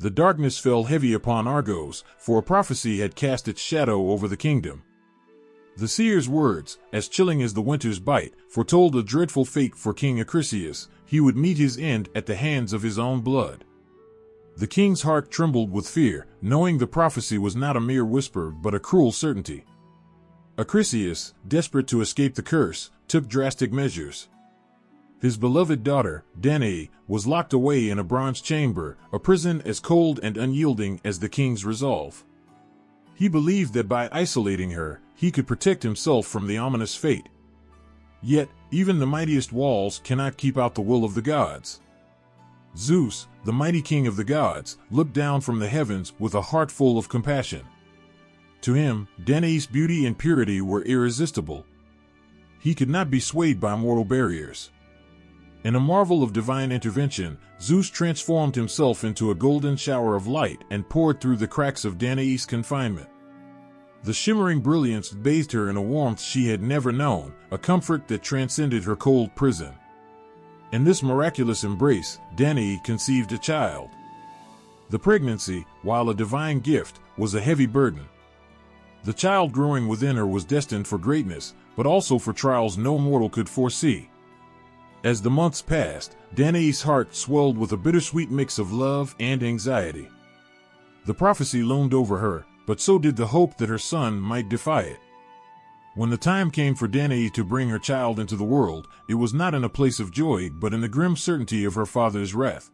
The darkness fell heavy upon Argos, for a prophecy had cast its shadow over the kingdom. The seer's words, as chilling as the winter's bite, foretold a dreadful fate for King Acrisius. He would meet his end at the hands of his own blood. The king's heart trembled with fear, knowing the prophecy was not a mere whisper but a cruel certainty. Acrisius, desperate to escape the curse, took drastic measures. His beloved daughter, Danaë, was locked away in a bronze chamber, a prison as cold and unyielding as the king's resolve. He believed that by isolating her, he could protect himself from the ominous fate. Yet, even the mightiest walls cannot keep out the will of the gods. Zeus, the mighty king of the gods, looked down from the heavens with a heart full of compassion. To him, Danaë's beauty and purity were irresistible. He could not be swayed by mortal barriers. In a marvel of divine intervention, Zeus transformed himself into a golden shower of light and poured through the cracks of Danaë's confinement. The shimmering brilliance bathed her in a warmth she had never known, a comfort that transcended her cold prison. In this miraculous embrace, Danaë conceived a child. The pregnancy, while a divine gift, was a heavy burden. The child growing within her was destined for greatness, but also for trials no mortal could foresee. As the months passed, Danaë's heart swelled with a bittersweet mix of love and anxiety. The prophecy loomed over her, but so did the hope that her son might defy it. When the time came for Danaë to bring her child into the world, it was not in a place of joy but in the grim certainty of her father's wrath.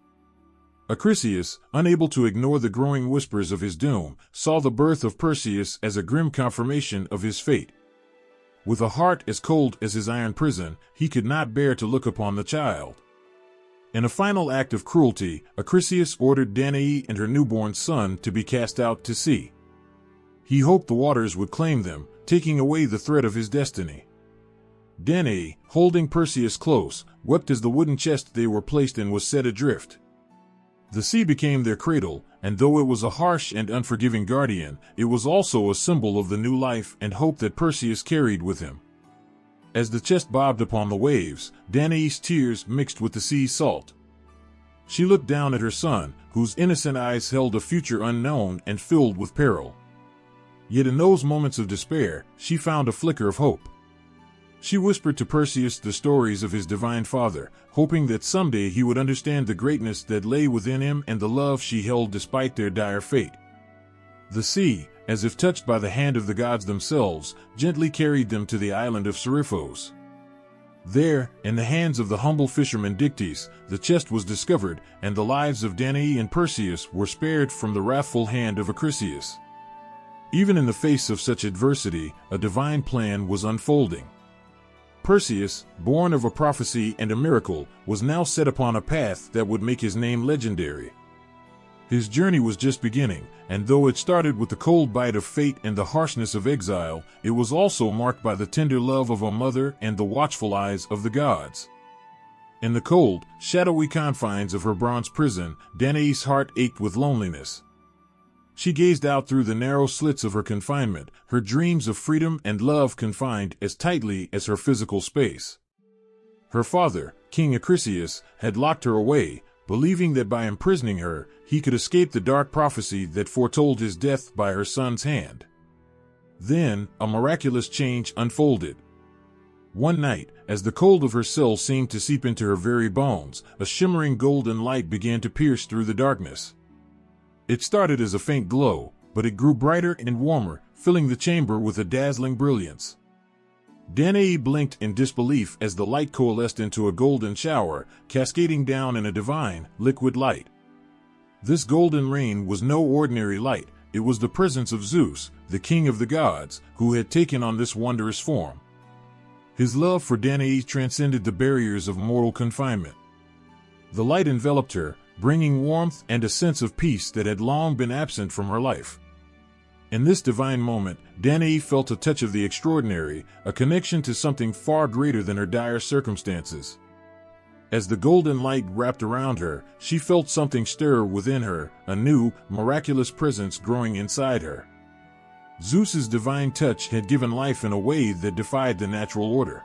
Acrisius, unable to ignore the growing whispers of his doom, saw the birth of Perseus as a grim confirmation of his fate. With a heart as cold as his iron prison, he could not bear to look upon the child. In a final act of cruelty, Acrisius ordered Danaë and her newborn son to be cast out to sea. He hoped the waters would claim them, taking away the thread of his destiny. Danaë, holding Perseus close, wept as the wooden chest they were placed in was set adrift. The sea became their cradle, and though it was a harsh and unforgiving guardian, it was also a symbol of the new life and hope that Perseus carried with him. As the chest bobbed upon the waves, Danaë's tears mixed with the sea's salt. She looked down at her son, whose innocent eyes held a future unknown and filled with peril. Yet in those moments of despair, she found a flicker of hope. She whispered to Perseus the stories of his divine father, hoping that someday he would understand the greatness that lay within him and the love she held despite their dire fate. The sea, as if touched by the hand of the gods themselves, gently carried them to the island of Serifos. There, in the hands of the humble fisherman Dictys, the chest was discovered, and the lives of Danaë and Perseus were spared from the wrathful hand of Acrisius. Even in the face of such adversity, a divine plan was unfolding. Perseus, born of a prophecy and a miracle, was now set upon a path that would make his name legendary. His journey was just beginning, and though it started with the cold bite of fate and the harshness of exile, it was also marked by the tender love of a mother and the watchful eyes of the gods. In the cold, shadowy confines of her bronze prison, Danaë's heart ached with loneliness. She gazed out through the narrow slits of her confinement, her dreams of freedom and love confined as tightly as her physical space. Her father, King Acrisius, had locked her away, believing that by imprisoning her, he could escape the dark prophecy that foretold his death by her son's hand. Then, a miraculous change unfolded. One night, as the cold of her cell seemed to seep into her very bones, a shimmering golden light began to pierce through the darkness. It started as a faint glow, but it grew brighter and warmer, filling the chamber with a dazzling brilliance. Danaë blinked in disbelief as the light coalesced into a golden shower, cascading down in a divine, liquid light. This golden rain was no ordinary light, it was the presence of Zeus, the king of the gods, who had taken on this wondrous form. His love for Danaë transcended the barriers of mortal confinement. The light enveloped her, bringing warmth and a sense of peace that had long been absent from her life. In this divine moment, Danaë felt a touch of the extraordinary, a connection to something far greater than her dire circumstances. As the golden light wrapped around her, she felt something stir within her, a new, miraculous presence growing inside her. Zeus's divine touch had given life in a way that defied the natural order.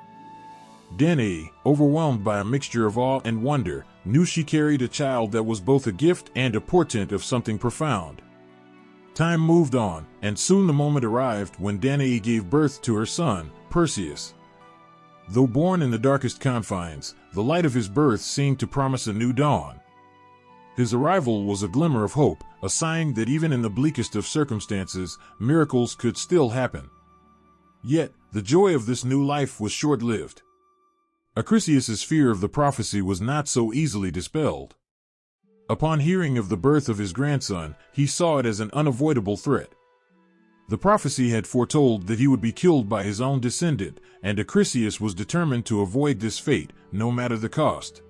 Danaë, overwhelmed by a mixture of awe and wonder, knew she carried a child that was both a gift and a portent of something profound. Time moved on, and soon the moment arrived when Danaë gave birth to her son, Perseus. Though born in the darkest confines, the light of his birth seemed to promise a new dawn. His arrival was a glimmer of hope, a sign that even in the bleakest of circumstances, miracles could still happen. Yet, the joy of this new life was short-lived. Acrisius's fear of the prophecy was not so easily dispelled. Upon hearing of the birth of his grandson, he saw it as an unavoidable threat. The prophecy had foretold that he would be killed by his own descendant, and Acrisius was determined to avoid this fate, no matter the cost.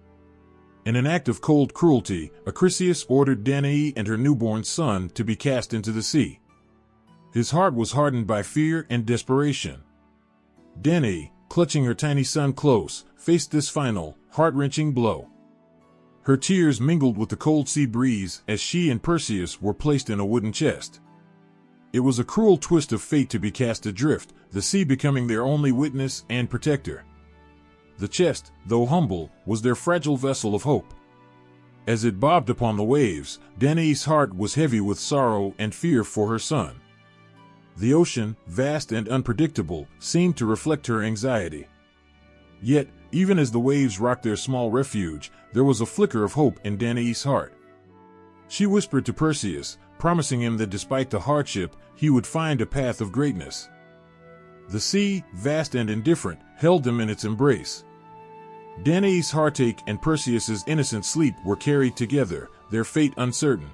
In an act of cold cruelty, Acrisius ordered Danaë and her newborn son to be cast into the sea. His heart was hardened by fear and desperation. Danaë, clutching her tiny son close, faced this final, heart-wrenching blow. Her tears mingled with the cold sea breeze as she and Perseus were placed in a wooden chest. It was a cruel twist of fate to be cast adrift, the sea becoming their only witness and protector. The chest, though humble, was their fragile vessel of hope. As it bobbed upon the waves, Danaë's heart was heavy with sorrow and fear for her son. The ocean, vast and unpredictable, seemed to reflect her anxiety. Yet, even as the waves rocked their small refuge, there was a flicker of hope in Danaë's heart. She whispered to Perseus, promising him that despite the hardship, he would find a path of greatness. The sea, vast and indifferent, held them in its embrace. Danaë's heartache and Perseus's innocent sleep were carried together, their fate uncertain.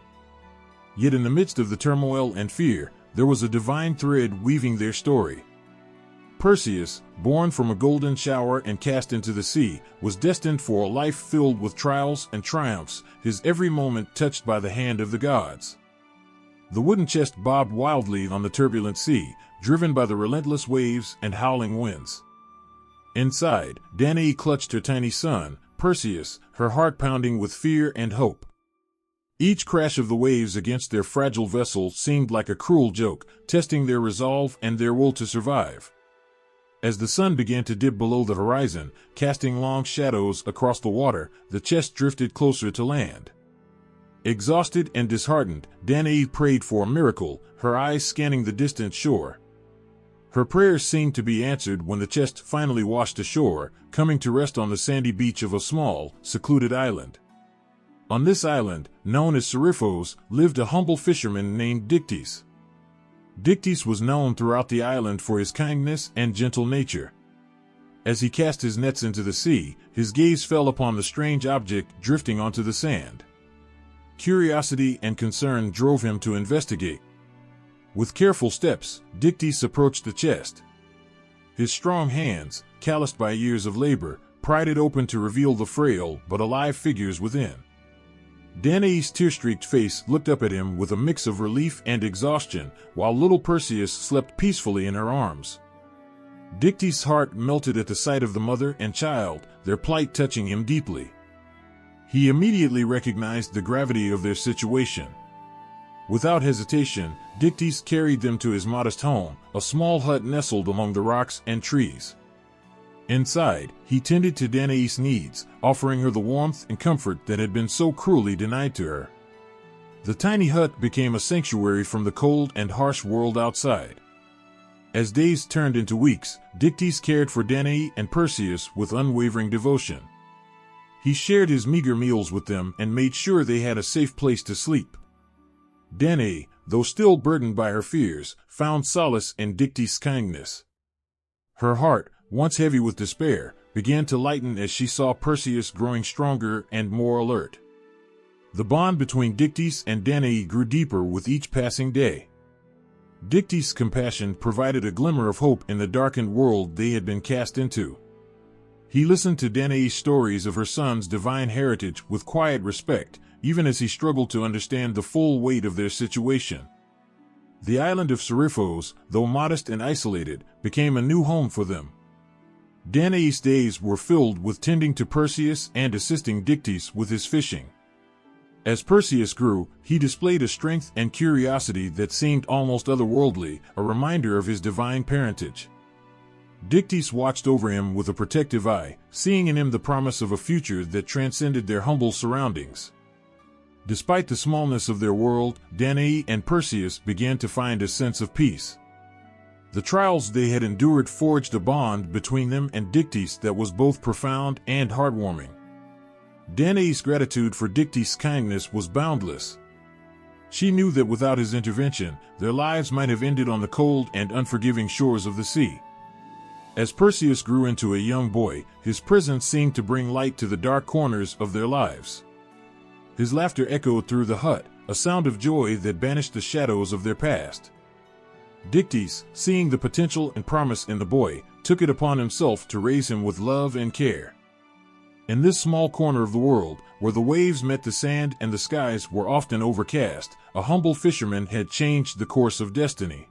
Yet in the midst of the turmoil and fear, there was a divine thread weaving their story. Perseus, born from a golden shower and cast into the sea, was destined for a life filled with trials and triumphs, his every moment touched by the hand of the gods. The wooden chest bobbed wildly on the turbulent sea, driven by the relentless waves and howling winds. Inside, Danaë clutched her tiny son, Perseus, her heart pounding with fear and hope. Each crash of the waves against their fragile vessel seemed like a cruel joke, testing their resolve and their will to survive. As the sun began to dip below the horizon, casting long shadows across the water, the chest drifted closer to land. Exhausted and disheartened, Danaë prayed for a miracle, her eyes scanning the distant shore. Her prayers seemed to be answered when the chest finally washed ashore, coming to rest on the sandy beach of a small, secluded island. On this island, known as Serifos, lived a humble fisherman named Dictys. Dictys was known throughout the island for his kindness and gentle nature. As he cast his nets into the sea, his gaze fell upon the strange object drifting onto the sand. Curiosity and concern drove him to investigate. With careful steps, Dictys approached the chest. His strong hands, calloused by years of labor, pried it open to reveal the frail but alive figures within. Danaë's tear-streaked face looked up at him with a mix of relief and exhaustion, while little Perseus slept peacefully in her arms. Dictys' heart melted at the sight of the mother and child, their plight touching him deeply. He immediately recognized the gravity of their situation. Without hesitation, Dictys carried them to his modest home, a small hut nestled among the rocks and trees. Inside, he tended to Danaë's needs, offering her the warmth and comfort that had been so cruelly denied to her. The tiny hut became a sanctuary from the cold and harsh world outside. As days turned into weeks, Dictys cared for Danaë and Perseus with unwavering devotion. He shared his meager meals with them and made sure they had a safe place to sleep. Danaë, though still burdened by her fears, found solace in Dictys' kindness. Her heart, once heavy with despair, began to lighten as she saw Perseus growing stronger and more alert. The bond between Dictys and Danaë grew deeper with each passing day. Dictys' compassion provided a glimmer of hope in the darkened world they had been cast into. He listened to Danaë's stories of her son's divine heritage with quiet respect, even as he struggled to understand the full weight of their situation. The island of Serifos, though modest and isolated, became a new home for them. Danaë's days were filled with tending to Perseus and assisting Dictys with his fishing. As Perseus grew, he displayed a strength and curiosity that seemed almost otherworldly, a reminder of his divine parentage. Dictys watched over him with a protective eye, seeing in him the promise of a future that transcended their humble surroundings. Despite the smallness of their world, Danaë and Perseus began to find a sense of peace. The trials they had endured forged a bond between them and Dictys that was both profound and heartwarming. Danaë's gratitude for Dictys' kindness was boundless. She knew that without his intervention, their lives might have ended on the cold and unforgiving shores of the sea. As Perseus grew into a young boy, his presence seemed to bring light to the dark corners of their lives. His laughter echoed through the hut, a sound of joy that banished the shadows of their past. Dictys, seeing the potential and promise in the boy, took it upon himself to raise him with love and care. In this small corner of the world, where the waves met the sand and the skies were often overcast, a humble fisherman had changed the course of destiny.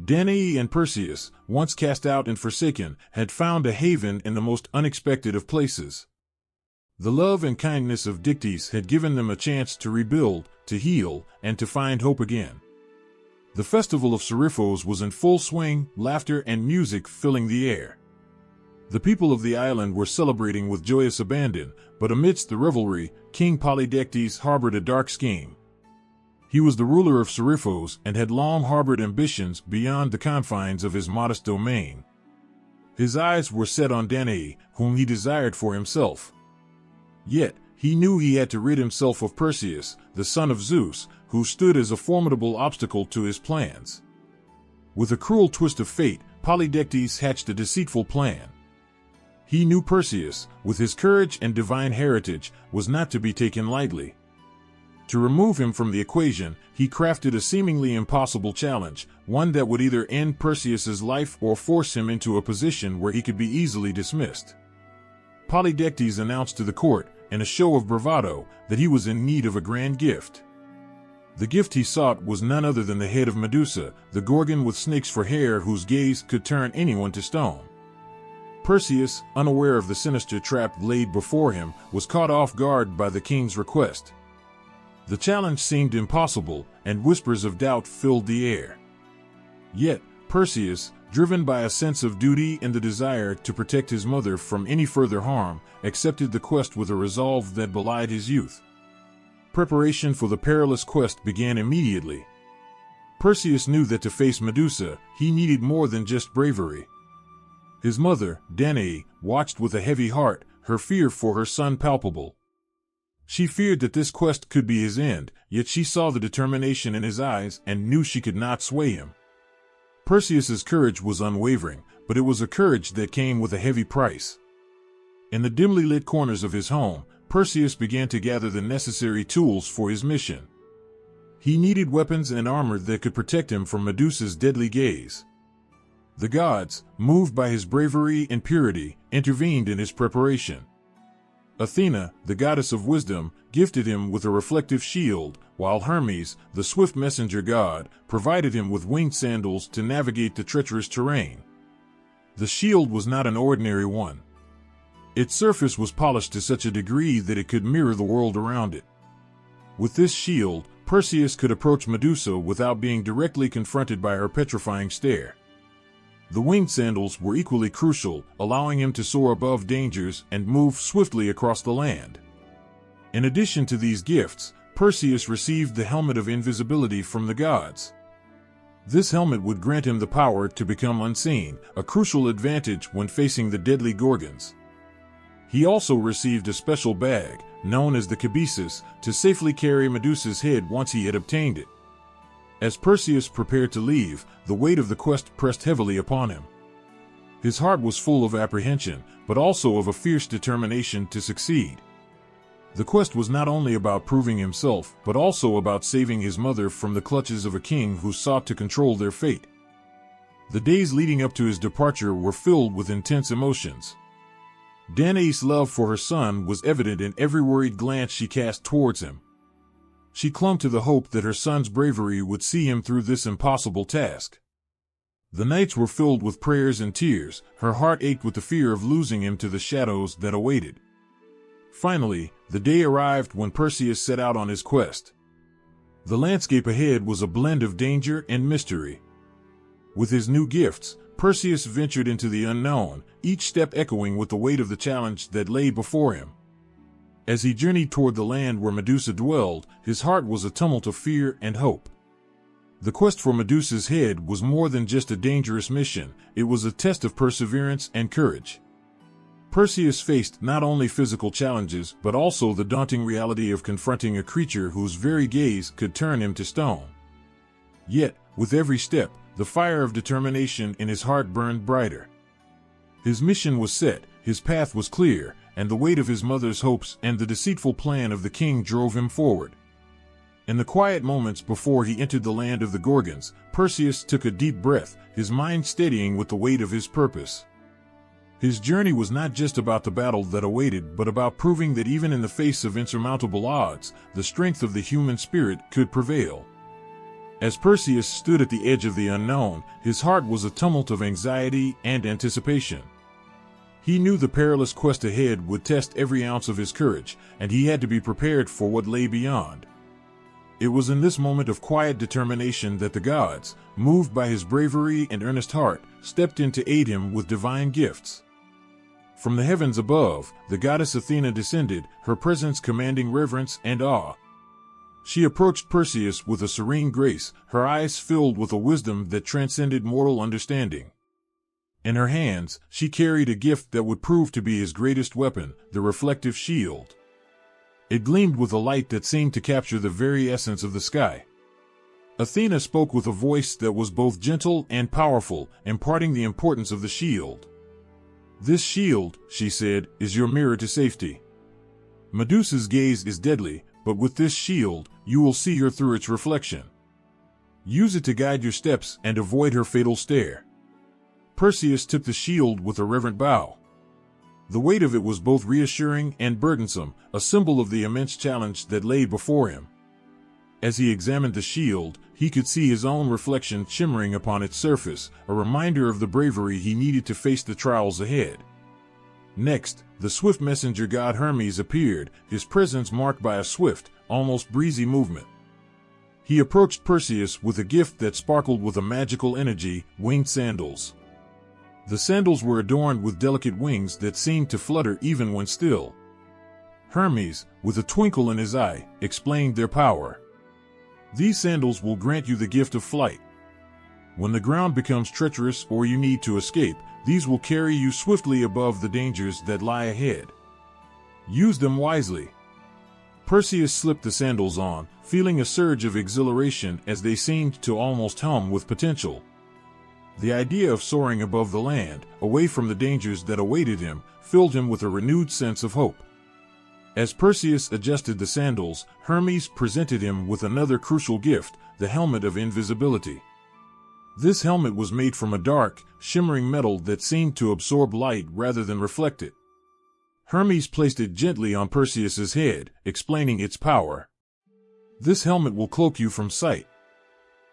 Danaë and Perseus, once cast out and forsaken, had found a haven in the most unexpected of places. The love and kindness of Dictys had given them a chance to rebuild, to heal, and to find hope again. The festival of Serifos was in full swing, laughter and music filling the air. The people of the island were celebrating with joyous abandon, but amidst the revelry, King Polydectes harbored a dark scheme. He was the ruler of Serifos and had long harbored ambitions beyond the confines of his modest domain. His eyes were set on Danaë, whom he desired for himself. Yet, he knew he had to rid himself of Perseus, the son of Zeus, who stood as a formidable obstacle to his plans. With a cruel twist of fate, Polydectes hatched a deceitful plan. He knew Perseus, with his courage and divine heritage, was not to be taken lightly. To remove him from the equation, he crafted a seemingly impossible challenge, one that would either end Perseus's life or force him into a position where he could be easily dismissed. Polydectes announced to the court, in a show of bravado, that he was in need of a grand gift. The gift he sought was none other than the head of Medusa, the Gorgon with snakes for hair whose gaze could turn anyone to stone. Perseus, unaware of the sinister trap laid before him, was caught off guard by the king's request. The challenge seemed impossible, and whispers of doubt filled the air. Yet, Perseus, driven by a sense of duty and the desire to protect his mother from any further harm, accepted the quest with a resolve that belied his youth. Preparation for the perilous quest began immediately. Perseus knew that to face Medusa, he needed more than just bravery. His mother, Danaë, watched with a heavy heart, her fear for her son palpable. She feared that this quest could be his end, yet she saw the determination in his eyes and knew she could not sway him. Perseus's courage was unwavering, but it was a courage that came with a heavy price. In the dimly lit corners of his home, Perseus began to gather the necessary tools for his mission. He needed weapons and armor that could protect him from Medusa's deadly gaze. The gods, moved by his bravery and purity, intervened in his preparation. Athena, the goddess of wisdom, gifted him with a reflective shield, while Hermes, the swift messenger god, provided him with winged sandals to navigate the treacherous terrain. The shield was not an ordinary one. Its surface was polished to such a degree that it could mirror the world around it. With this shield, Perseus could approach Medusa without being directly confronted by her petrifying stare. The winged sandals were equally crucial, allowing him to soar above dangers and move swiftly across the land. In addition to these gifts, Perseus received the helmet of invisibility from the gods. This helmet would grant him the power to become unseen, a crucial advantage when facing the deadly Gorgons. He also received a special bag, known as the cabesus, to safely carry Medusa's head once he had obtained it. As Perseus prepared to leave, the weight of the quest pressed heavily upon him. His heart was full of apprehension, but also of a fierce determination to succeed. The quest was not only about proving himself, but also about saving his mother from the clutches of a king who sought to control their fate. The days leading up to his departure were filled with intense emotions. Danaë's love for her son was evident in every worried glance she cast towards him. She clung to the hope that her son's bravery would see him through this impossible task. The nights were filled with prayers and tears, her heart ached with the fear of losing him to the shadows that awaited. Finally, the day arrived when Perseus set out on his quest. The landscape ahead was a blend of danger and mystery. With his new gifts, Perseus ventured into the unknown, each step echoing with the weight of the challenge that lay before him. As he journeyed toward the land where Medusa dwelled, his heart was a tumult of fear and hope. The quest for Medusa's head was more than just a dangerous mission, it was a test of perseverance and courage. Perseus faced not only physical challenges but also the daunting reality of confronting a creature whose very gaze could turn him to stone. Yet, with every step, the fire of determination in his heart burned brighter. His mission was set, his path was clear, and the weight of his mother's hopes and the deceitful plan of the king drove him forward. In the quiet moments before he entered the land of the Gorgons, Perseus took a deep breath, his mind steadying with the weight of his purpose. His journey was not just about the battle that awaited, but about proving that even in the face of insurmountable odds, the strength of the human spirit could prevail. As Perseus stood at the edge of the unknown, his heart was a tumult of anxiety and anticipation. He knew the perilous quest ahead would test every ounce of his courage, and he had to be prepared for what lay beyond. It was in this moment of quiet determination that the gods, moved by his bravery and earnest heart, stepped in to aid him with divine gifts. From the heavens above, the goddess Athena descended, her presence commanding reverence and awe. She approached Perseus with a serene grace, her eyes filled with a wisdom that transcended mortal understanding. In her hands, she carried a gift that would prove to be his greatest weapon, the reflective shield. It gleamed with a light that seemed to capture the very essence of the sky. Athena spoke with a voice that was both gentle and powerful, imparting the importance of the shield. "This shield," she said, "is your mirror to safety. Medusa's gaze is deadly, but with this shield, you will see her through its reflection. Use it to guide your steps and avoid her fatal stare." Perseus took the shield with a reverent bow. The weight of it was both reassuring and burdensome, a symbol of the immense challenge that lay before him. As he examined the shield, he could see his own reflection shimmering upon its surface, a reminder of the bravery he needed to face the trials ahead. Next, the swift messenger god Hermes appeared, his presence marked by a swift, almost breezy movement. He approached Perseus with a gift that sparkled with a magical energy, winged sandals. The sandals were adorned with delicate wings that seemed to flutter even when still. Hermes, with a twinkle in his eye, explained their power. "These sandals will grant you the gift of flight. When the ground becomes treacherous or you need to escape, these will carry you swiftly above the dangers that lie ahead. Use them wisely." Perseus slipped the sandals on, feeling a surge of exhilaration as they seemed to almost hum with potential. The idea of soaring above the land, away from the dangers that awaited him, filled him with a renewed sense of hope. As Perseus adjusted the sandals, Hermes presented him with another crucial gift, the helmet of invisibility. This helmet was made from a dark, shimmering metal that seemed to absorb light rather than reflect it. Hermes placed it gently on Perseus's head, explaining its power. "This helmet will cloak you from sight.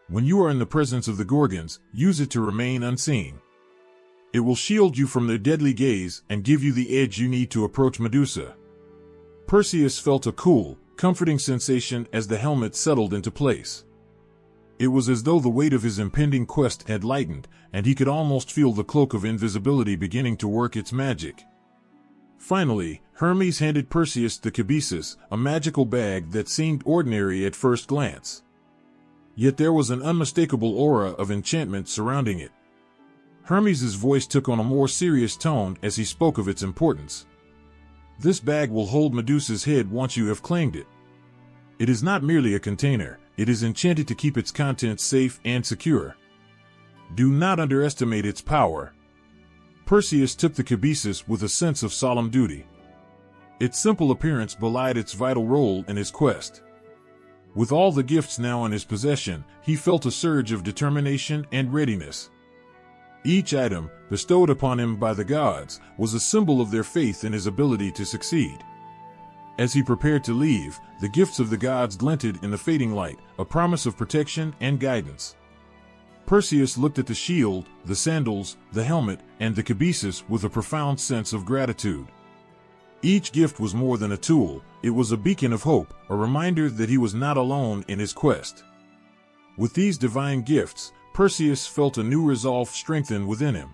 When you are in the presence of the Gorgons, use it to remain unseen. It will shield you from their deadly gaze and give you the edge you need to approach Medusa." Perseus felt a cool, comforting sensation as the helmet settled into place. It was as though the weight of his impending quest had lightened, and he could almost feel the cloak of invisibility beginning to work its magic. Finally, Hermes handed Perseus the cabesus, a magical bag that seemed ordinary at first glance. Yet there was an unmistakable aura of enchantment surrounding it. Hermes's voice took on a more serious tone as he spoke of its importance. "This bag will hold Medusa's head once you have claimed it. It is not merely a container, it is enchanted to keep its contents safe and secure. Do not underestimate its power." Perseus took the cabesus with a sense of solemn duty. Its simple appearance belied its vital role in his quest. With all the gifts now in his possession, he felt a surge of determination and readiness. Each item, bestowed upon him by the gods, was a symbol of their faith in his ability to succeed. As he prepared to leave, the gifts of the gods glinted in the fading light, a promise of protection and guidance. Perseus looked at the shield, the sandals, the helmet, and the cabesus with a profound sense of gratitude. Each gift was more than a tool, it was a beacon of hope, a reminder that he was not alone in his quest. With these divine gifts, Perseus felt a new resolve strengthen within him.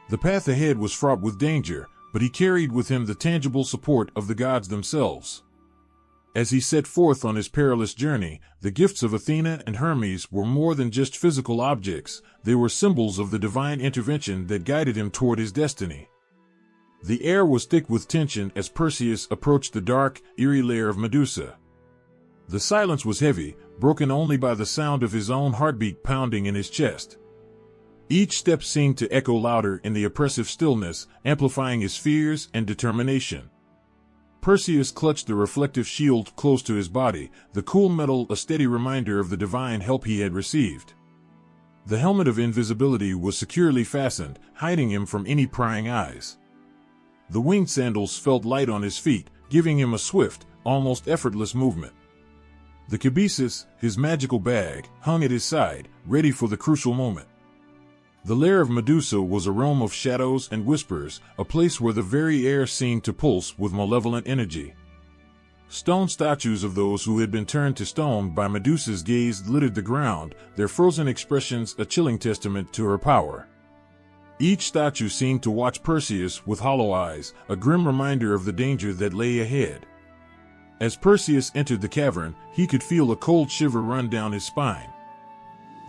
The path ahead was fraught with danger, but he carried with him the tangible support of the gods themselves. As he set forth on his perilous journey, the gifts of Athena and Hermes were more than just physical objects, they were symbols of the divine intervention that guided him toward his destiny. The air was thick with tension as Perseus approached the dark, eerie lair of Medusa. The silence was heavy, broken only by the sound of his own heartbeat pounding in his chest. Each step seemed to echo louder in the oppressive stillness, amplifying his fears and determination. Perseus clutched the reflective shield close to his body, the cool metal a steady reminder of the divine help he had received. The helmet of invisibility was securely fastened, hiding him from any prying eyes. The winged sandals felt light on his feet, giving him a swift, almost effortless movement. The cabesus, his magical bag, hung at his side, ready for the crucial moment. The lair of Medusa was a realm of shadows and whispers, a place where the very air seemed to pulse with malevolent energy. Stone statues of those who had been turned to stone by Medusa's gaze littered the ground, their frozen expressions a chilling testament to her power. Each statue seemed to watch Perseus with hollow eyes, a grim reminder of the danger that lay ahead. As Perseus entered the cavern, he could feel a cold shiver run down his spine.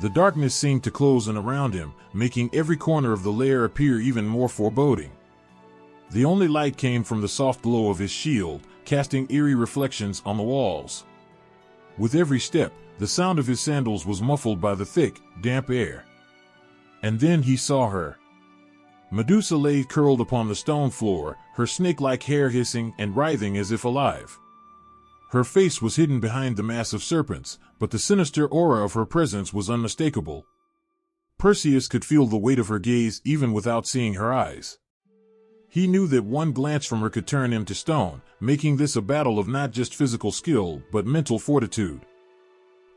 The darkness seemed to close in around him, making every corner of the lair appear even more foreboding. The only light came from the soft glow of his shield, casting eerie reflections on the walls. With every step, the sound of his sandals was muffled by the thick, damp air. And then he saw her. Medusa lay curled upon the stone floor, her snake-like hair hissing and writhing as if alive. Her face was hidden behind the mass of serpents, but the sinister aura of her presence was unmistakable. Perseus could feel the weight of her gaze even without seeing her eyes. He knew that one glance from her could turn him to stone, making this a battle of not just physical skill but mental fortitude.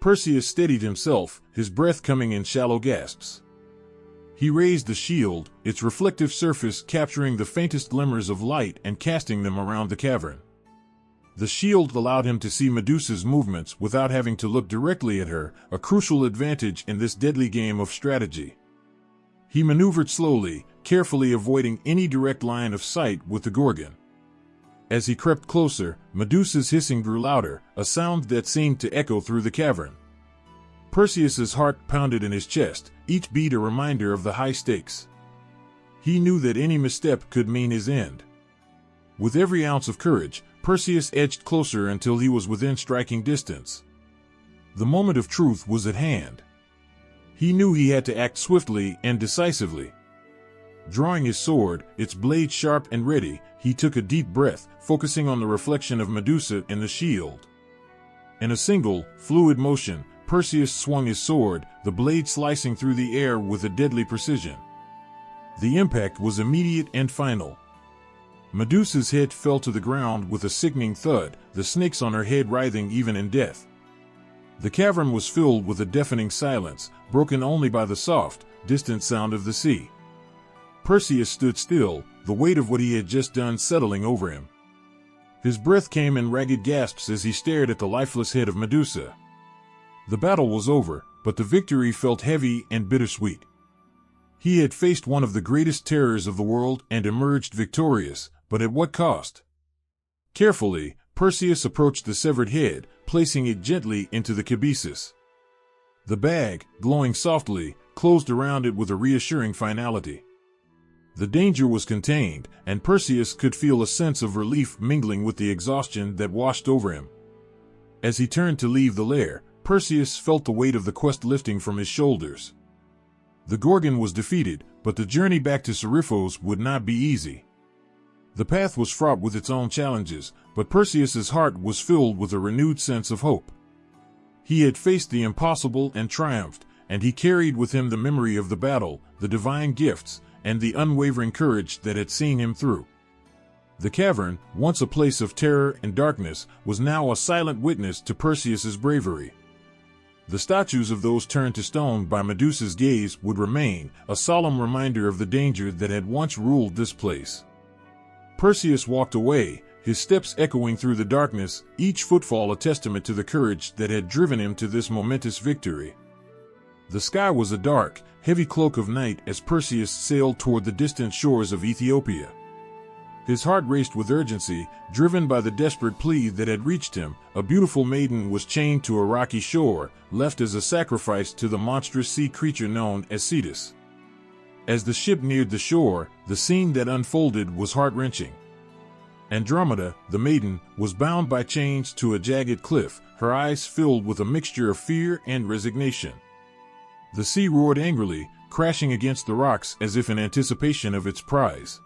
Perseus steadied himself, his breath coming in shallow gasps. He raised the shield, its reflective surface capturing the faintest glimmers of light and casting them around the cavern. The shield allowed him to see Medusa's movements without having to look directly at her, a crucial advantage in this deadly game of strategy. He maneuvered slowly, carefully avoiding any direct line of sight with the Gorgon. As he crept closer, Medusa's hissing grew louder, a sound that seemed to echo through the cavern. Perseus's heart pounded in his chest, each beat a reminder of the high stakes. He knew that any misstep could mean his end. With every ounce of courage, Perseus edged closer until he was within striking distance. The moment of truth was at hand. He knew he had to act swiftly and decisively. Drawing his sword, its blade sharp and ready, he took a deep breath, focusing on the reflection of Medusa in the shield. In a single, fluid motion, Perseus swung his sword, the blade slicing through the air with a deadly precision. The impact was immediate and final. Medusa's head fell to the ground with a sickening thud, the snakes on her head writhing even in death. The cavern was filled with a deafening silence, broken only by the soft, distant sound of the sea. Perseus stood still, the weight of what he had just done settling over him. His breath came in ragged gasps as he stared at the lifeless head of Medusa. The battle was over, but the victory felt heavy and bittersweet. He had faced one of the greatest terrors of the world and emerged victorious, but at what cost? Carefully, Perseus approached the severed head, placing it gently into the cabesus. The bag, glowing softly, closed around it with a reassuring finality. The danger was contained, and Perseus could feel a sense of relief mingling with the exhaustion that washed over him. As he turned to leave the lair, Perseus felt the weight of the quest lifting from his shoulders. The Gorgon was defeated, but the journey back to Serifos would not be easy. The path was fraught with its own challenges, but Perseus's heart was filled with a renewed sense of hope. He had faced the impossible and triumphed, and he carried with him the memory of the battle, the divine gifts, and the unwavering courage that had seen him through. The cavern, once a place of terror and darkness, was now a silent witness to Perseus's bravery. The statues of those turned to stone by Medusa's gaze would remain, a solemn reminder of the danger that had once ruled this place. Perseus walked away, his steps echoing through the darkness, each footfall a testament to the courage that had driven him to this momentous victory. The sky was a dark, heavy cloak of night as Perseus sailed toward the distant shores of Ethiopia. His heart raced with urgency, driven by the desperate plea that had reached him. A beautiful maiden was chained to a rocky shore, left as a sacrifice to the monstrous sea creature known as Cetus. As the ship neared the shore, the scene that unfolded was heart-wrenching. Andromeda, the maiden, was bound by chains to a jagged cliff, her eyes filled with a mixture of fear and resignation. The sea roared angrily, crashing against the rocks as if in anticipation of its prize.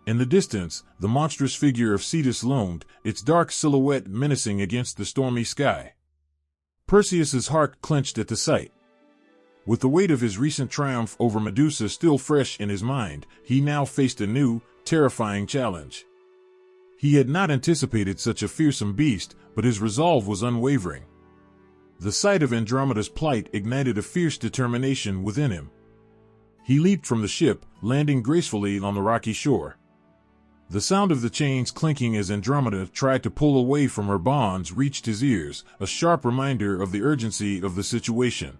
In the distance, the monstrous figure of Cetus loomed, its dark silhouette menacing against the stormy sky. Perseus's heart clenched at the sight. With the weight of his recent triumph over Medusa still fresh in his mind, he now faced a new, terrifying challenge. He had not anticipated such a fearsome beast, but his resolve was unwavering. The sight of Andromeda's plight ignited a fierce determination within him. He leaped from the ship, landing gracefully on the rocky shore. The sound of the chains clinking as Andromeda tried to pull away from her bonds reached his ears, a sharp reminder of the urgency of the situation.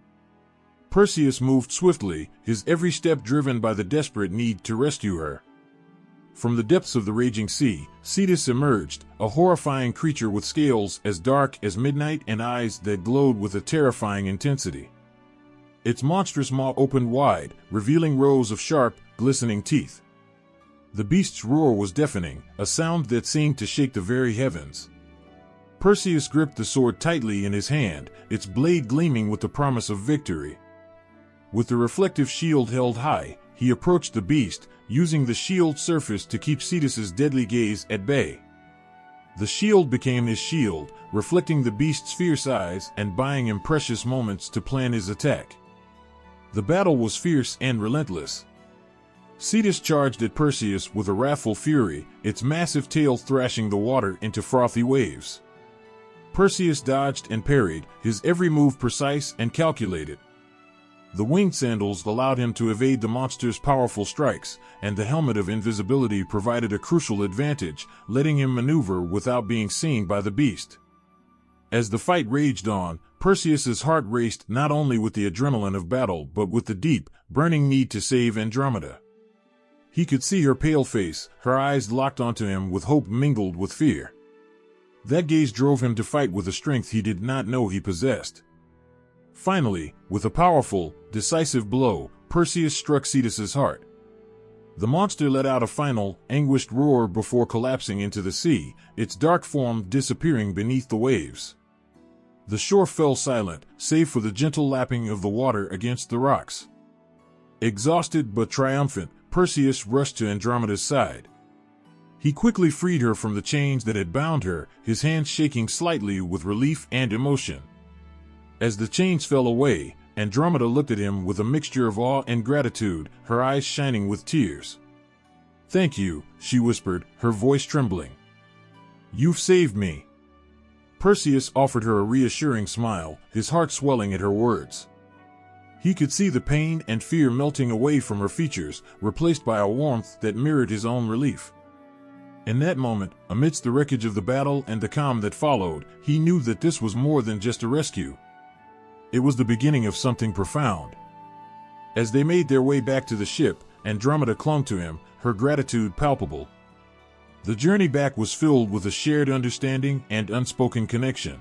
Perseus moved swiftly, his every step driven by the desperate need to rescue her. From the depths of the raging sea, Cetus emerged, a horrifying creature with scales as dark as midnight and eyes that glowed with a terrifying intensity. Its monstrous maw opened wide, revealing rows of sharp, glistening teeth. The beast's roar was deafening, a sound that seemed to shake the very heavens. Perseus gripped the sword tightly in his hand, its blade gleaming with the promise of victory. With the reflective shield held high, he approached the beast, using the shield's surface to keep Cetus's deadly gaze at bay. The shield became his shield, reflecting the beast's fierce eyes and buying him precious moments to plan his attack. The battle was fierce and relentless. Cetus charged at Perseus with a wrathful fury, its massive tail thrashing the water into frothy waves. Perseus dodged and parried, his every move precise and calculated. The winged sandals allowed him to evade the monster's powerful strikes, and the helmet of invisibility provided a crucial advantage, letting him maneuver without being seen by the beast. As the fight raged on, Perseus's heart raced not only with the adrenaline of battle but with the deep, burning need to save Andromeda. He could see her pale face, her eyes locked onto him with hope mingled with fear. That gaze drove him to fight with a strength he did not know he possessed. Finally, with a powerful, decisive blow, Perseus struck Cetus's heart. The monster let out a final, anguished roar before collapsing into the sea, its dark form disappearing beneath the waves. The shore fell silent, save for the gentle lapping of the water against the rocks. Exhausted but triumphant, Perseus rushed to Andromeda's side. He quickly freed her from the chains that had bound her, his hands shaking slightly with relief and emotion. As the chains fell away, Andromeda looked at him with a mixture of awe and gratitude, her eyes shining with tears. "Thank you," she whispered, her voice trembling. "You've saved me." Perseus offered her a reassuring smile, his heart swelling at her words. He could see the pain and fear melting away from her features, replaced by a warmth that mirrored his own relief. In that moment, amidst the wreckage of the battle and the calm that followed, he knew that this was more than just a rescue. It was the beginning of something profound. As they made their way back to the ship, Andromeda clung to him, her gratitude palpable. The journey back was filled with a shared understanding and unspoken connection.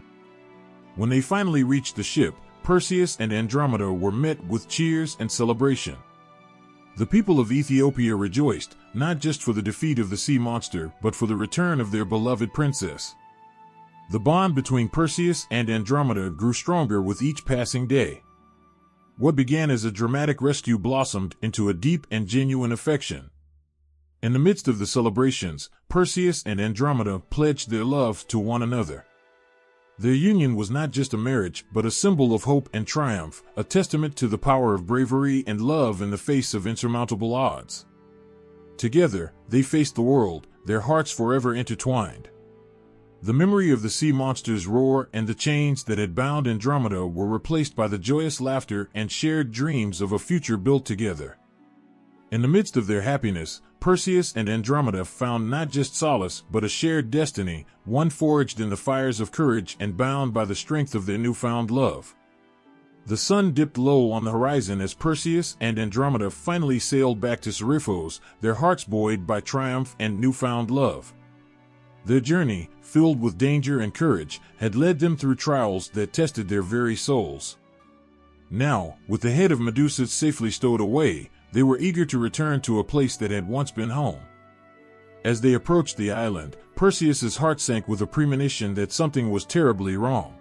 When they finally reached the ship, Perseus and Andromeda were met with cheers and celebration. The people of Ethiopia rejoiced, not just for the defeat of the sea monster, but for the return of their beloved princess. The bond between Perseus and Andromeda grew stronger with each passing day. What began as a dramatic rescue blossomed into a deep and genuine affection. In the midst of the celebrations, Perseus and Andromeda pledged their love to one another. Their union was not just a marriage, but a symbol of hope and triumph, a testament to the power of bravery and love in the face of insurmountable odds. Together, they faced the world, their hearts forever intertwined. The memory of the sea monster's roar and the chains that had bound Andromeda were replaced by the joyous laughter and shared dreams of a future built together. In the midst of their happiness, Perseus and Andromeda found not just solace but a shared destiny, one forged in the fires of courage and bound by the strength of their newfound love. The sun dipped low on the horizon as Perseus and Andromeda finally sailed back to Serifos, their hearts buoyed by triumph and newfound love. Their journey, filled with danger and courage, had led them through trials that tested their very souls. Now, with the head of Medusa safely stowed away, they were eager to return to a place that had once been home. As they approached the island, Perseus's heart sank with a premonition that something was terribly wrong.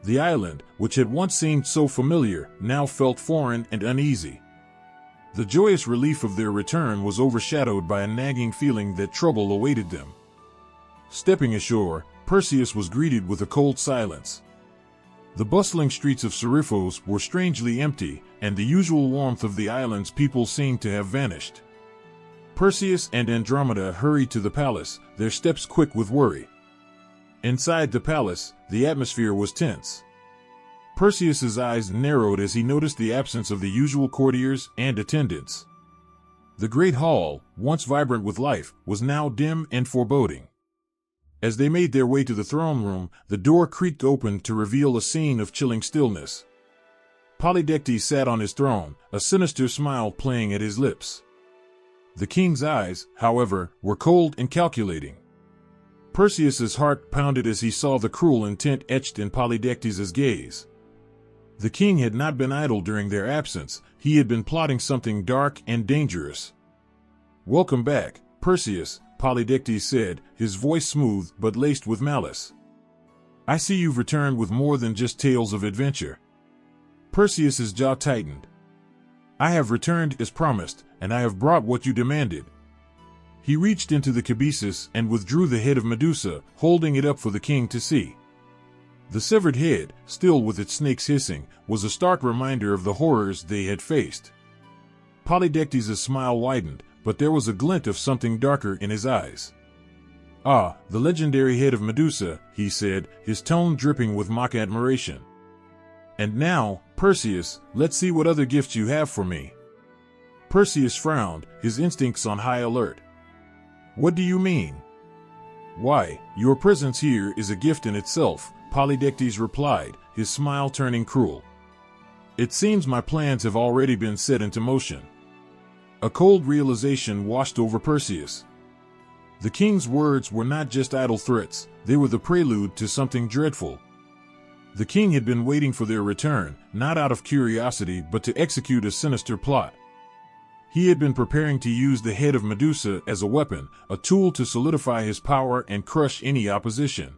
The island, which had once seemed so familiar, now felt foreign and uneasy. The joyous relief of their return was overshadowed by a nagging feeling that trouble awaited them. Stepping ashore, Perseus was greeted with a cold silence. The bustling streets of Serifos were strangely empty, and the usual warmth of the island's people seemed to have vanished. Perseus and Andromeda hurried to the palace, their steps quick with worry. Inside the palace, the atmosphere was tense. Perseus's eyes narrowed as he noticed the absence of the usual courtiers and attendants. The great hall, once vibrant with life, was now dim and foreboding. As they made their way to the throne room, the door creaked open to reveal a scene of chilling stillness. Polydectes sat on his throne, a sinister smile playing at his lips. The king's eyes, however, were cold and calculating. Perseus's heart pounded as he saw the cruel intent etched in Polydectes' gaze. The king had not been idle during their absence, he had been plotting something dark and dangerous. "Welcome back, Perseus," Polydectes said, his voice smooth but laced with malice. "I see you've returned with more than just tales of adventure." Perseus's jaw tightened. "I have returned as promised, and I have brought what you demanded." He reached into the cabesus and withdrew the head of Medusa, holding it up for the king to see. The severed head, still with its snakes hissing, was a stark reminder of the horrors they had faced. Polydectes' smile widened, but there was a glint of something darker in his eyes. "Ah, the legendary head of Medusa," he said, his tone dripping with mock admiration. "And now, Perseus, let's see what other gifts you have for me." Perseus frowned, his instincts on high alert. "What do you mean?" "Why, your presence here is a gift in itself," Polydectes replied, his smile turning cruel. "It seems my plans have already been set into motion." A cold realization washed over Perseus. The king's words were not just idle threats, they were the prelude to something dreadful. The king had been waiting for their return, not out of curiosity but to execute a sinister plot. He had been preparing to use the head of Medusa as a weapon, a tool to solidify his power and crush any opposition.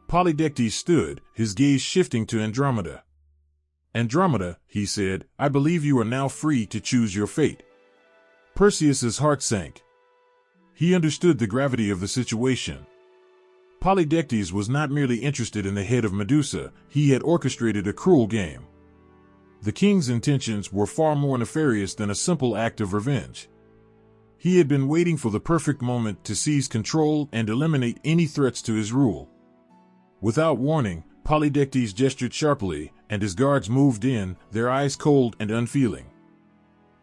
Polydectes stood, his gaze shifting to Andromeda. "Andromeda," he said, "I believe you are now free to choose your fate." Perseus's heart sank. He understood the gravity of the situation. Polydectes was not merely interested in the head of Medusa, he had orchestrated a cruel game. The king's intentions were far more nefarious than a simple act of revenge. He had been waiting for the perfect moment to seize control and eliminate any threats to his rule. Without warning, Polydectes gestured sharply, and his guards moved in, their eyes cold and unfeeling.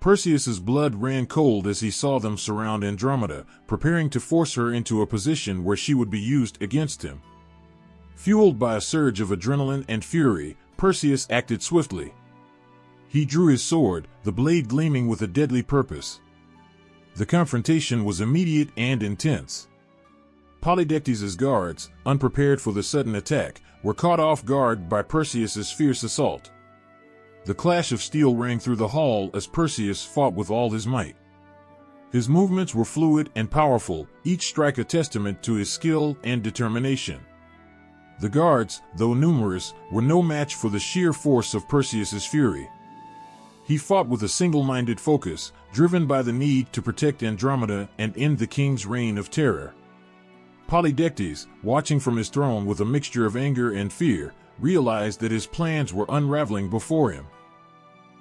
Perseus's blood ran cold as he saw them surround Andromeda, preparing to force her into a position where she would be used against him. Fueled by a surge of adrenaline and fury, Perseus acted swiftly. He drew his sword, the blade gleaming with a deadly purpose. The confrontation was immediate and intense. Polydectes' guards, unprepared for the sudden attack, were caught off guard by Perseus's fierce assault. The clash of steel rang through the hall as Perseus fought with all his might. His movements were fluid and powerful, each strike a testament to his skill and determination. The guards, though numerous, were no match for the sheer force of Perseus's fury. He fought with a single-minded focus, driven by the need to protect Andromeda and end the king's reign of terror. Polydectes, watching from his throne with a mixture of anger and fear, realized that his plans were unraveling before him.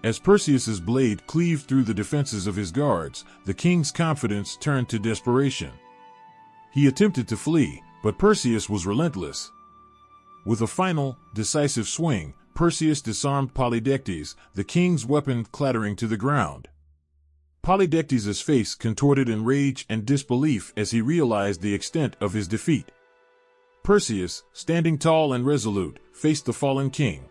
As Perseus's blade cleaved through the defenses of his guards, the king's confidence turned to desperation. He attempted to flee, but Perseus was relentless. With a final, decisive swing, Perseus disarmed Polydectes, the king's weapon clattering to the ground. Polydectes' face contorted in rage and disbelief as he realized the extent of his defeat. Perseus, standing tall and resolute, faced the fallen king.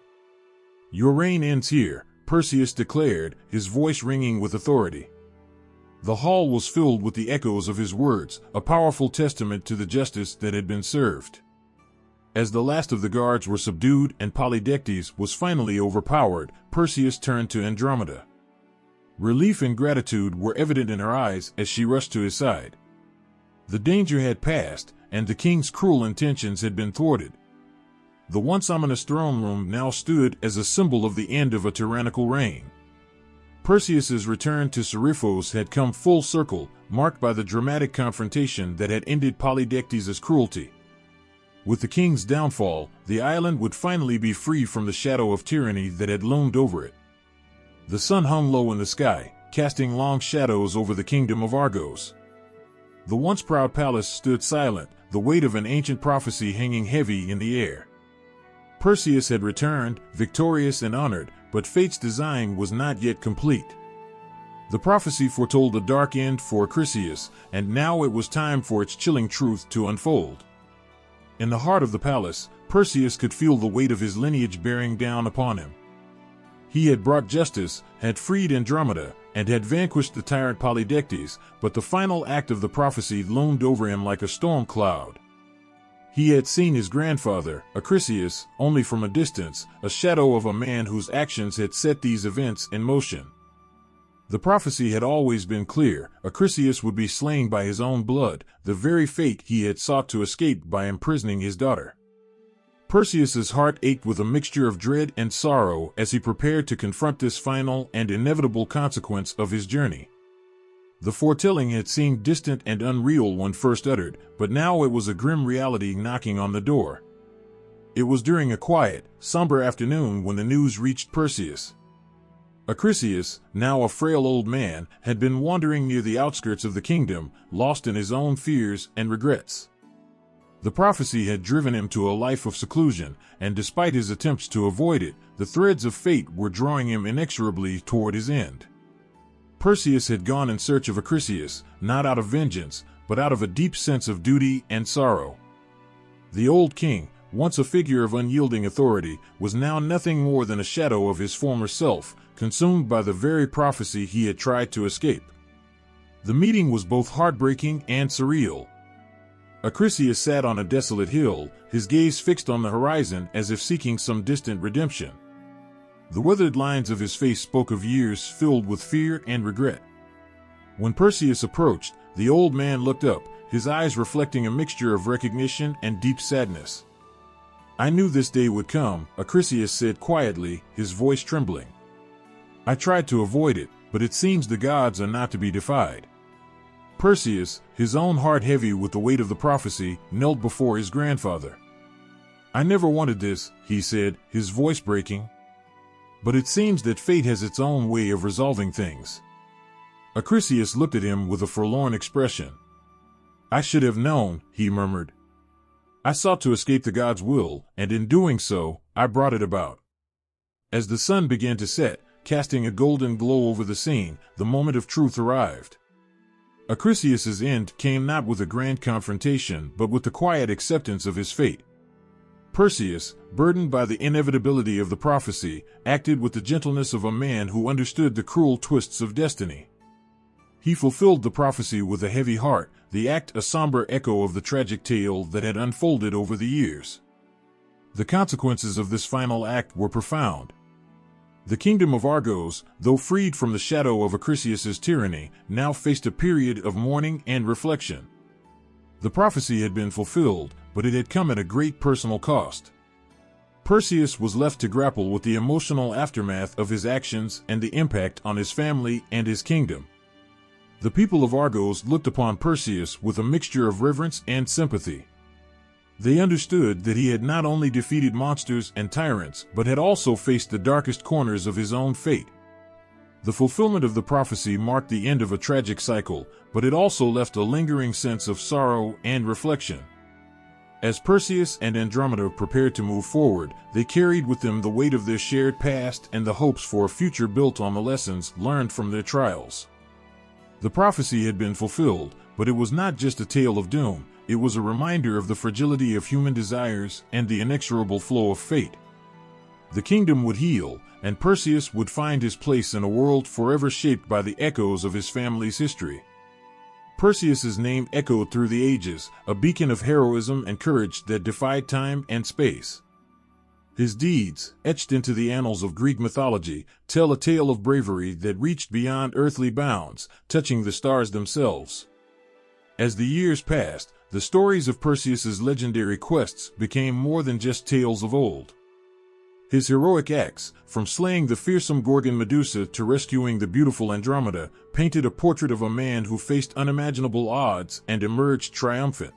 "Your reign ends here," Perseus declared, his voice ringing with authority. The hall was filled with the echoes of his words, a powerful testament to the justice that had been served. As the last of the guards were subdued and Polydectes was finally overpowered, Perseus turned to Andromeda. Relief and gratitude were evident in her eyes as she rushed to his side. The danger had passed, and the king's cruel intentions had been thwarted. The once ominous throne room now stood as a symbol of the end of a tyrannical reign. Perseus's return to Serifos had come full circle, marked by the dramatic confrontation that had ended Polydectes' cruelty. With the king's downfall, the island would finally be free from the shadow of tyranny that had loomed over it. The sun hung low in the sky, casting long shadows over the kingdom of Argos. The once proud palace stood silent, the weight of an ancient prophecy hanging heavy in the air. Perseus had returned, victorious and honored, but fate's design was not yet complete. The prophecy foretold a dark end for Acrisius, and now it was time for its chilling truth to unfold. In the heart of the palace, Perseus could feel the weight of his lineage bearing down upon him. He had brought justice, had freed Andromeda, and had vanquished the tyrant Polydectes, but the final act of the prophecy loomed over him like a storm cloud. He had seen his grandfather, Acrisius, only from a distance, a shadow of a man whose actions had set these events in motion. The prophecy had always been clear: Acrisius would be slain by his own blood, the very fate he had sought to escape by imprisoning his daughter. Perseus's heart ached with a mixture of dread and sorrow as he prepared to confront this final and inevitable consequence of his journey. The foretelling had seemed distant and unreal when first uttered, but now it was a grim reality knocking on the door. It was during a quiet, somber afternoon when the news reached Perseus. Acrisius, now a frail old man, had been wandering near the outskirts of the kingdom, lost in his own fears and regrets. The prophecy had driven him to a life of seclusion, and despite his attempts to avoid it, the threads of fate were drawing him inexorably toward his end. Perseus had gone in search of Acrisius, not out of vengeance, but out of a deep sense of duty and sorrow. The old king, once a figure of unyielding authority, was now nothing more than a shadow of his former self, consumed by the very prophecy he had tried to escape. The meeting was both heartbreaking and surreal. Acrisius sat on a desolate hill, his gaze fixed on the horizon as if seeking some distant redemption. The weathered lines of his face spoke of years filled with fear and regret. When Perseus approached, the old man looked up, his eyes reflecting a mixture of recognition and deep sadness. "I knew this day would come," Acrisius said quietly, his voice trembling. "I tried to avoid it, but it seems the gods are not to be defied." Perseus, his own heart heavy with the weight of the prophecy, knelt before his grandfather. "I never wanted this," he said, his voice breaking. "But it seems that fate has its own way of resolving things." Acrisius looked at him with a forlorn expression. "I should have known," he murmured. "I sought to escape the gods' will, and in doing so, I brought it about." As the sun began to set, casting a golden glow over the scene, the moment of truth arrived. Acrisius's end came not with a grand confrontation, but with the quiet acceptance of his fate. Perseus, burdened by the inevitability of the prophecy, acted with the gentleness of a man who understood the cruel twists of destiny. He fulfilled the prophecy with a heavy heart, the act a somber echo of the tragic tale that had unfolded over the years. The consequences of this final act were profound. The kingdom of Argos, though freed from the shadow of Acrisius's tyranny, now faced a period of mourning and reflection. The prophecy had been fulfilled, but it had come at a great personal cost. Perseus was left to grapple with the emotional aftermath of his actions and the impact on his family and his kingdom. The people of Argos looked upon Perseus with a mixture of reverence and sympathy. They understood that he had not only defeated monsters and tyrants, but had also faced the darkest corners of his own fate. The fulfillment of the prophecy marked the end of a tragic cycle, but it also left a lingering sense of sorrow and reflection. As Perseus and Andromeda prepared to move forward, they carried with them the weight of their shared past and the hopes for a future built on the lessons learned from their trials. The prophecy had been fulfilled, but it was not just a tale of doom. It was a reminder of the fragility of human desires and the inexorable flow of fate. The kingdom would heal, and Perseus would find his place in a world forever shaped by the echoes of his family's history. Perseus's name echoed through the ages, a beacon of heroism and courage that defied time and space. His deeds, etched into the annals of Greek mythology, tell a tale of bravery that reached beyond earthly bounds, touching the stars themselves. As the years passed, the stories of Perseus's legendary quests became more than just tales of old. His heroic acts, from slaying the fearsome Gorgon Medusa to rescuing the beautiful Andromeda, painted a portrait of a man who faced unimaginable odds and emerged triumphant.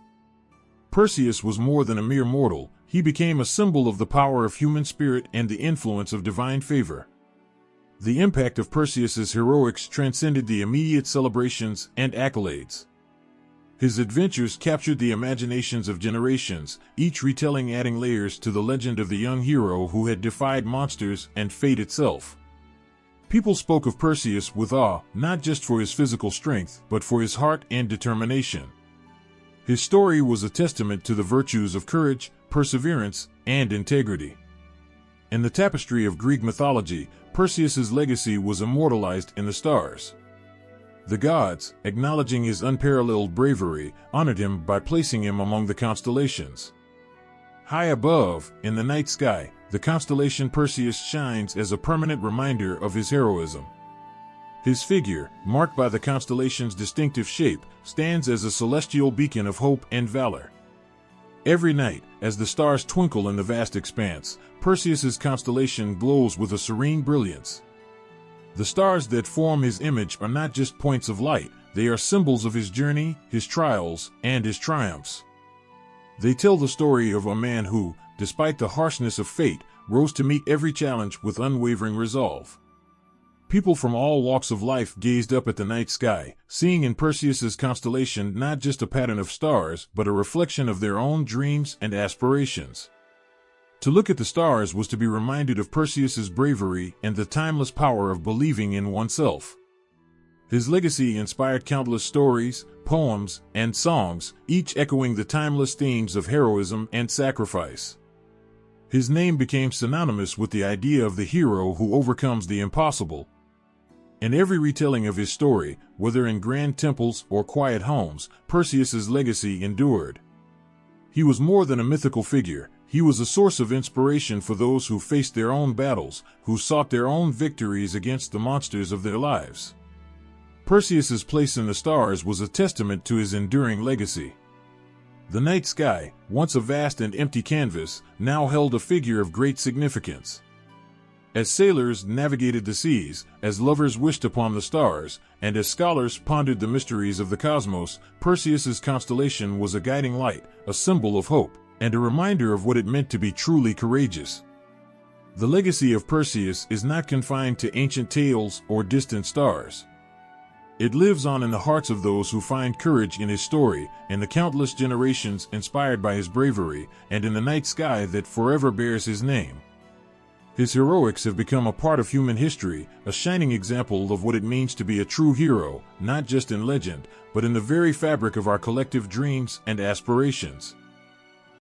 Perseus was more than a mere mortal. He became a symbol of the power of human spirit and the influence of divine favor. The impact of Perseus's heroics transcended the immediate celebrations and accolades. His adventures captured the imaginations of generations, each retelling adding layers to the legend of the young hero who had defied monsters and fate itself. People spoke of Perseus with awe, not just for his physical strength, but for his heart and determination. His story was a testament to the virtues of courage, perseverance, and integrity. In the tapestry of Greek mythology, Perseus's legacy was immortalized in the stars. The gods, acknowledging his unparalleled bravery, honored him by placing him among the constellations. High above, in the night sky, the constellation Perseus shines as a permanent reminder of his heroism. His figure, marked by the constellation's distinctive shape, stands as a celestial beacon of hope and valor. Every night, as the stars twinkle in the vast expanse, Perseus's constellation glows with a serene brilliance. The stars that form his image are not just points of light, they are symbols of his journey, his trials, and his triumphs. They tell the story of a man who, despite the harshness of fate, rose to meet every challenge with unwavering resolve. People from all walks of life gazed up at the night sky, seeing in Perseus's constellation not just a pattern of stars, but a reflection of their own dreams and aspirations. To look at the stars was to be reminded of Perseus's bravery and the timeless power of believing in oneself. His legacy inspired countless stories, poems, and songs, each echoing the timeless themes of heroism and sacrifice. His name became synonymous with the idea of the hero who overcomes the impossible. In every retelling of his story, whether in grand temples or quiet homes, Perseus's legacy endured. He was more than a mythical figure. He was a source of inspiration for those who faced their own battles, who sought their own victories against the monsters of their lives. Perseus's place in the stars was a testament to his enduring legacy. The night sky, once a vast and empty canvas, now held a figure of great significance. As sailors navigated the seas, as lovers wished upon the stars, and as scholars pondered the mysteries of the cosmos, Perseus's constellation was a guiding light, a symbol of hope, and a reminder of what it meant to be truly courageous. The legacy of Perseus is not confined to ancient tales or distant stars. It lives on in the hearts of those who find courage in his story, in the countless generations inspired by his bravery, and in the night sky that forever bears his name. His heroics have become a part of human history, a shining example of what it means to be a true hero, not just in legend, but in the very fabric of our collective dreams and aspirations.